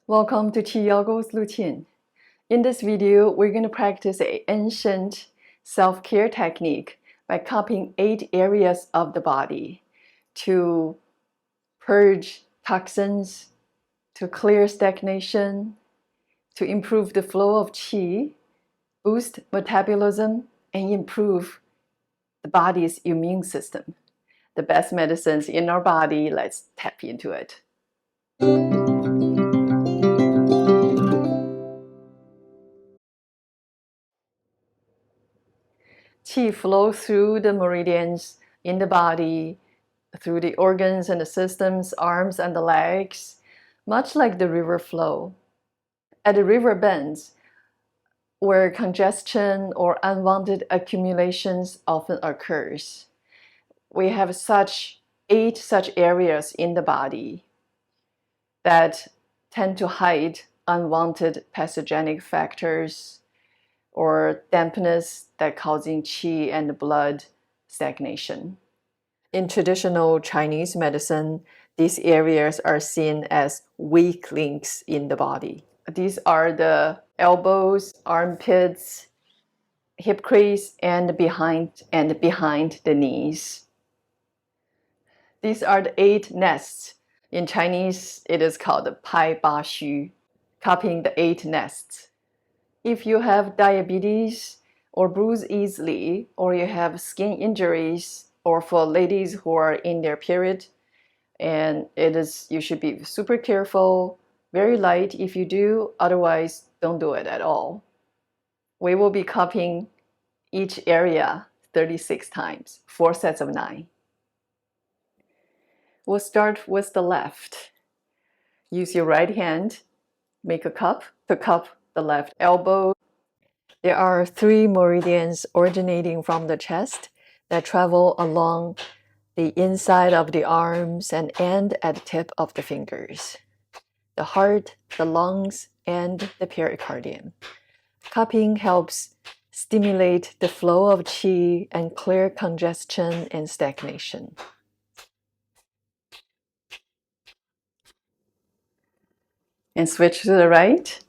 Welcome to QiYoga with LuChin. In this video, we're going to practice an ancient self-care technique by cupping 8 areas of the body to purge toxins, to clear stagnation, to improve the flow of qi, boost metabolism, and improve the body's immune system. The best medicines in our body, let's tap into it. Qi flows through the meridians in the body, through the organs and the systems, arms and the legs, much like the river flow. At the river bends, where congestion or unwanted accumulations often occurs, we have 8 such areas in the body that tend to hide unwanted pathogenic factors or dampness that causing qi and blood stagnation. In traditional Chinese medicine, these areas are seen as weak links in the body. These are the elbows, armpits, hip crease, and behind the knees. These are the 8 nests. In Chinese, it is called the Pai Ba Xu, cupping the 8 nests. If you have diabetes or bruise easily, or you have skin injuries, or for ladies who are in their period, and you should be super careful, very light if you do, otherwise don't do it at all. We will be cupping each area 36 times, 4 sets of 9. We'll start with the left. Use your right hand, make a cup to cup the left elbow. There are 3 meridians originating from the chest that travel along the inside of the arms and end at the tip of the fingers. The heart, the lungs, and the pericardium. Cupping helps stimulate the flow of qi and clear congestion and stagnation. And switch to the right.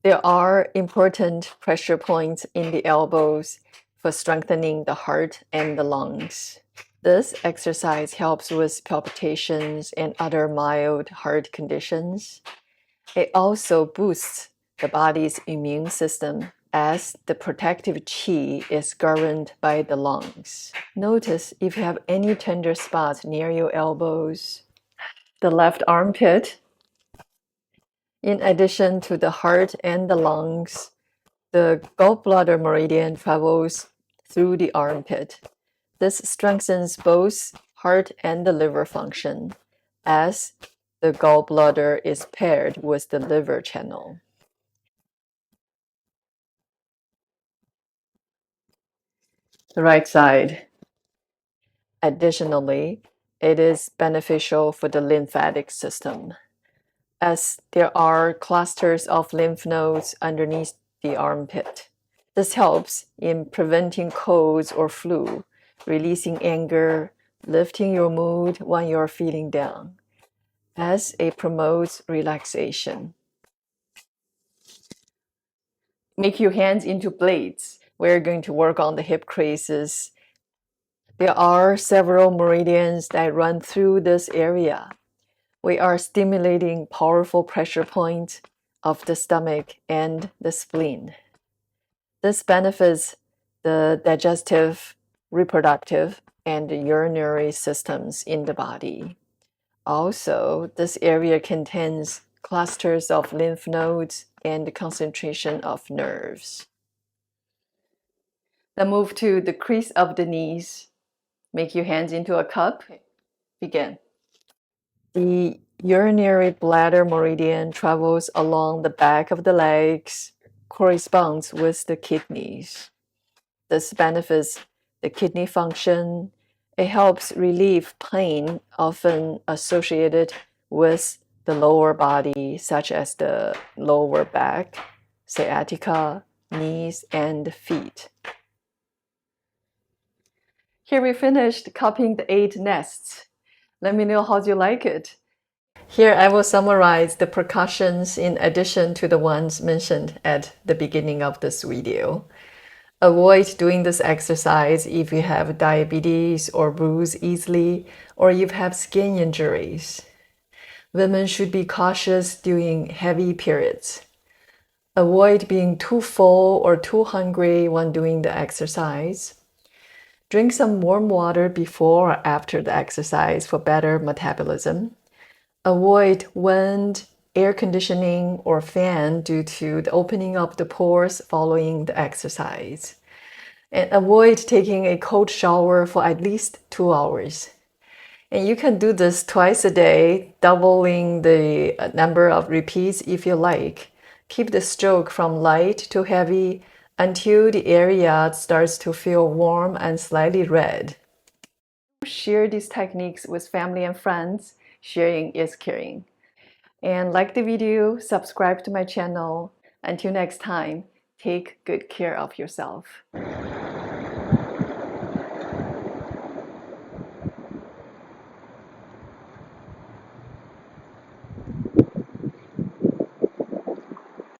There are important pressure points in the elbows for strengthening the heart and the lungs. This exercise helps with palpitations and other mild heart conditions. It also boosts the body's immune system as the protective qi is governed by the lungs. Notice if you have any tender spots near your elbows, the left armpit. In addition to the heart and the lungs, the gallbladder meridian travels through the armpit. This strengthens both heart and the liver function, as the gallbladder is paired with the liver channel. The right side. Additionally, it is beneficial for the lymphatic system, as there are clusters of lymph nodes underneath the armpit. This helps in preventing colds or flu, releasing anger, lifting your mood when you're feeling down, as it promotes relaxation. Make your hands into blades. We're going to work on the hip creases. There are several meridians that run through this area. We are stimulating powerful pressure points of the stomach and the spleen. This benefits the digestive, reproductive, and urinary systems in the body. Also, this area contains clusters of lymph nodes and concentration of nerves. Then move to the crease of the knees. Make your hands into a cup. Begin. The urinary bladder meridian travels along the back of the legs, corresponds with the kidneys. This benefits the kidney function. It helps relieve pain often associated with the lower body, such as the lower back, sciatica, knees, and feet. Here we finished cupping the 8 nests. Let me know how you like it. Here I will summarize the precautions in addition to the ones mentioned at the beginning of this video. Avoid doing this exercise if you have diabetes or bruise easily, or you have skin injuries. Women should be cautious during heavy periods. Avoid being too full or too hungry when doing the exercise. Drink some warm water before or after the exercise for better metabolism. Avoid wind, air conditioning, or fan due to the opening of the pores following the exercise. And avoid taking a cold shower for at least 2 hours. And you can do this twice a day, doubling the number of repeats if you like. Keep the stroke from light to heavy until the area starts to feel warm and slightly red. Share these techniques with family and friends. Sharing is caring. And like the video, subscribe to my channel. Until next time, take good care of yourself.